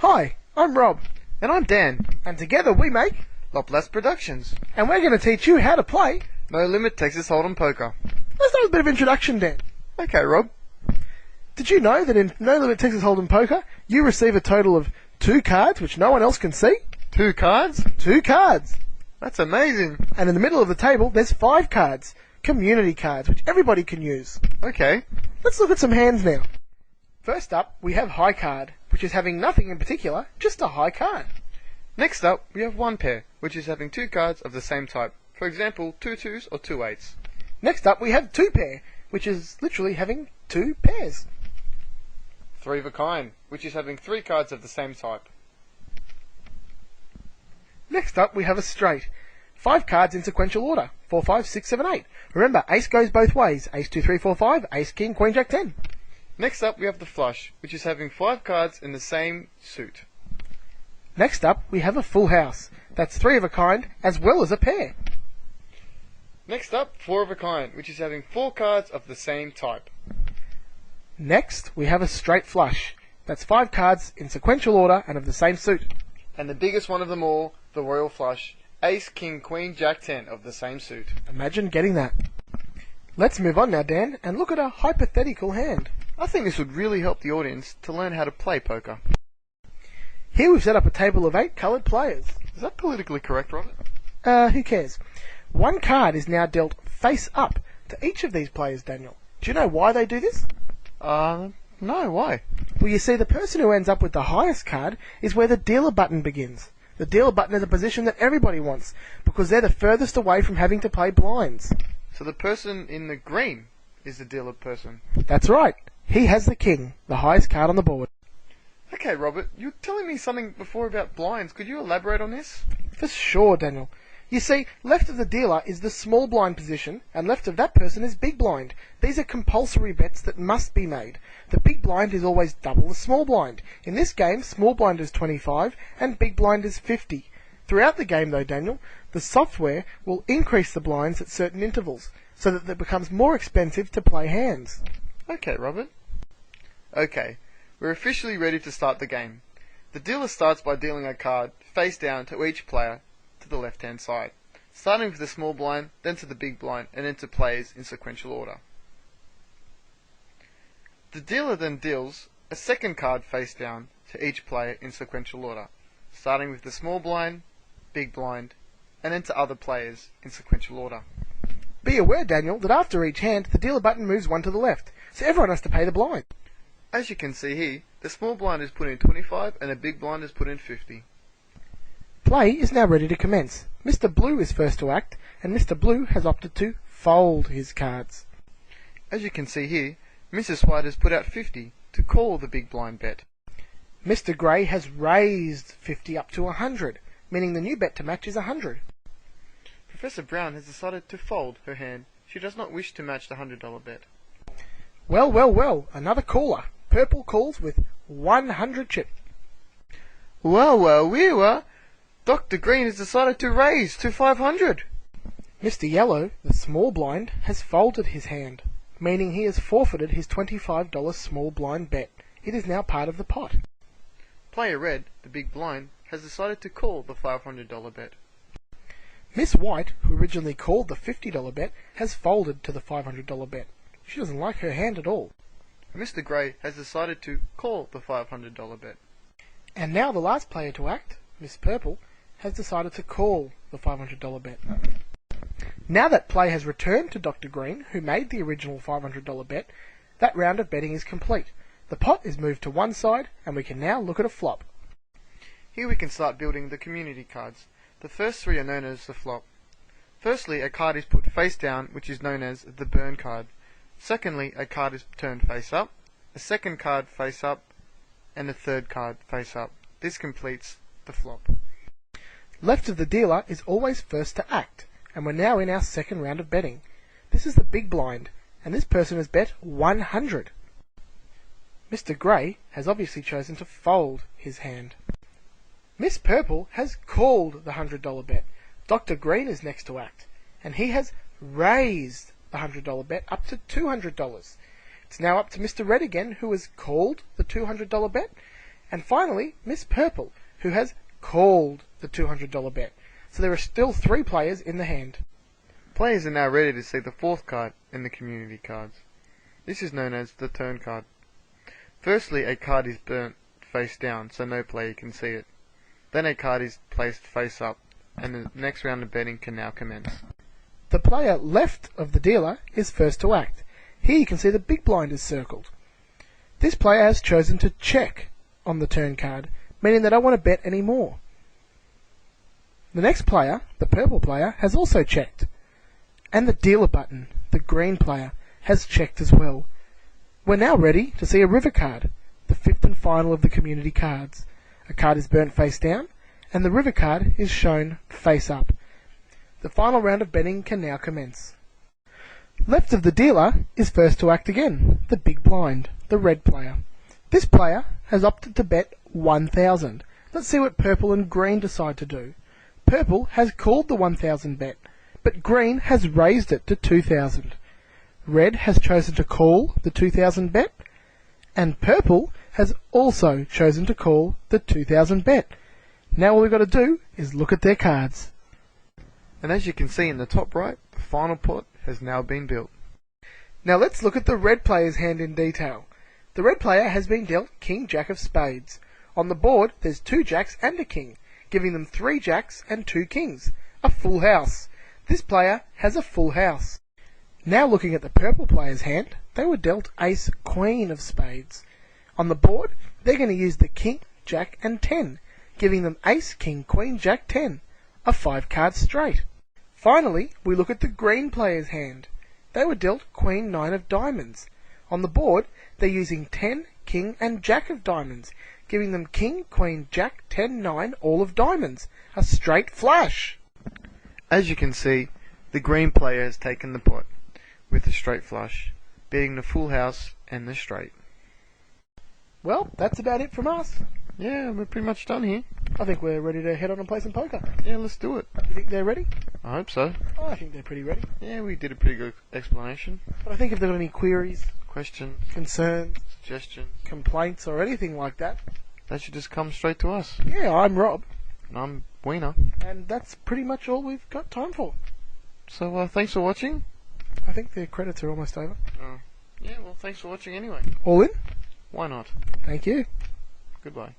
Hi, I'm Rob, And I'm Dan, and together we make, Lopless Productions. and we're going to teach you how to play. No Limit Texas Hold'em Poker. Let's start with a bit of introduction, Dan. Okay, Rob. Did you know that in No Limit Texas Hold'em Poker, you receive a total of 2 cards, which no one else can see? 2 cards? 2 cards. That's amazing. And in the middle of the table, there's 5 cards, community cards, which everybody can use. Okay. Let's look at some hands now. First up, we have high card, which is having nothing in particular, just a high card. Next up, we have 1 pair, which is having 2 cards of the same type. For example, 2 2s or 2 8s. Next up, we have 2 pair, which is literally having 2 pairs. 3 of a kind, which is having 3 cards of the same type. Next up, we have a straight. 5 cards in sequential order. 4, 5, 6, 7, 8. Remember, ace goes both ways. Ace 2, 3, 4, 5, ace, king, queen, jack, 10. Next up, we have the flush, which is having 5 cards in the same suit. Next up, we have a full house. That's 3 of a kind, as well as a pair. Next up, 4 of a kind, which is having 4 cards of the same type. Next, we have a straight flush. That's 5 cards in sequential order and of the same suit. And the biggest one of them all, the royal flush, ace, king, queen, jack, 10 of the same suit. Imagine getting that. Let's move on now, Dan, and look at a hypothetical hand. I think this would really help the audience to learn how to play poker. Here we've set up a table of 8 coloured players. Is that politically correct, Robert? Who cares? 1 card is now dealt face up to each of these players, Daniel. Do you know why they do this? No, why? Well, you see, the person who ends up with the highest card is where the dealer button begins. The dealer button is a position that everybody wants, because they're the furthest away from having to play blinds. So the person in the green is the dealer person. That's right. He has the king, the highest card on the board. Okay, Robert, you were telling me something before about blinds. Could you elaborate on this? For sure, Daniel. You see, left of the dealer is the small blind position, and left of that person is big blind. These are compulsory bets that must be made. The big blind is always double the small blind. In this game, small blind is 25 and big blind is 50. Throughout the game, though, Daniel, the software will increase the blinds at certain intervals, so that it becomes more expensive to play hands. Okay, Robert. Okay, we're officially ready to start the game. The dealer starts by dealing a card face down to each player to the left-hand side, starting with the small blind, then to the big blind, and then to players in sequential order. The dealer then deals a second card face down to each player in sequential order, starting with the small blind, big blind, and then to other players in sequential order. Be aware, Daniel, that after each hand, the dealer button moves 1 to the left, so everyone has to pay the blind. As you can see here, the small blind is put in 25 and the big blind is put in 50. Play is now ready to commence. Mr. Blue is first to act, and Mr. Blue has opted to fold his cards. As you can see here, Mrs. White has put out 50 to call the big blind bet. Mr. Grey has raised 50 up to 100, meaning the new bet to match is 100. Professor Brown has decided to fold her hand. She does not wish to match the $100 bet. Well, another caller. Purple calls with 100 chip. Well, Dr. Green has decided to raise to 500. Mr. Yellow, the small blind, has folded his hand, meaning he has forfeited his $25 small blind bet. It is now part of the pot. Player Red, the big blind, has decided to call the $500 bet. Miss White, who originally called the $50 bet, has folded to the $500 bet. She doesn't like her hand at all. Mr. Grey has decided to call the $500 bet. And now the last player to act, Miss Purple, has decided to call the $500 bet. Now that play has returned to Dr. Green, who made the original $500 bet, that round of betting is complete. The pot is moved to one side, and we can now look at a flop. Here we can start building the community cards. The first 3 are known as the flop. Firstly, a card is put face down, which is known as the burn card. Secondly, a card is turned face up, a second card face up, and a third card face up. This completes the flop. Left of the dealer is always first to act, and we're now in our second round of betting. This is the big blind, and this person has bet 100. Mr. Grey has obviously chosen to fold his hand. Miss Purple has called the $100 bet. Dr. Green is next to act, and he has raised the $100 bet up to $200. It's now up to Mr. Red again, who has called the $200 bet, And finally, Miss Purple, who has called the $200 bet. So there are still 3 players in the hand. Players are now ready to see the 4th card in the community cards. This is known as the turn card. Firstly, a card is burnt face down so no player can see it. Then a card is placed face up, and the next round of betting can now commence. The player left of the dealer is first to act. Here you can see the big blind is circled. This player has chosen to check on the turn card, meaning they don't want to bet any more. The next player, the purple player, has also checked. And the dealer button, the green player, has checked as well. We're now ready to see a river card, the 5th and final of the community cards. A card is burnt face down, and the river card is shown face up. The final round of betting can now commence. Left of the dealer is first to act again, the big blind, the red player. This player has opted to bet 1,000. Let's see what purple and green decide to do. Purple has called the 1,000 bet, but green has raised it to 2,000. Red has chosen to call the 2,000 bet, and purple has also chosen to call the 2,000 bet. Now all we've got to do is look at their cards. And as you can see in the top right, the final pot has now been built. Now let's look at the red player's hand in detail. The red player has been dealt King Jack of Spades. On the board there's 2 jacks and a king, giving them 3 jacks and 2 kings. A full house. This player has a full house. Now looking at the purple player's hand, they were dealt Ace Queen of Spades. On the board they're going to use the king, jack and 10, giving them Ace, King, Queen, Jack, 10. A 5-card straight. Finally, we look at the green player's hand. They were dealt Queen 9 of Diamonds. On the board, they're using 10, King and Jack of Diamonds, giving them King, Queen, Jack, 10, 9, all of Diamonds. A straight flush. As you can see, the green player has taken the pot, with the straight flush, beating the full house and the straight. Well, that's about it from us. Yeah, we're pretty much done here. I think we're ready to head on and play some poker. Yeah, let's do it. You think they're ready? I hope so. Oh, I think they're pretty ready. Yeah, we did a pretty good explanation. But I think if they've got any queries, Questions, concerns, suggestions, complaints, or anything like that, they should just come straight to us. yeah, I'm Rob. And I'm Wiener. And that's pretty much all we've got time for. So, thanks for watching. I think the credits are almost over. Yeah, well, thanks for watching anyway. All in? Why not? Thank you. Goodbye.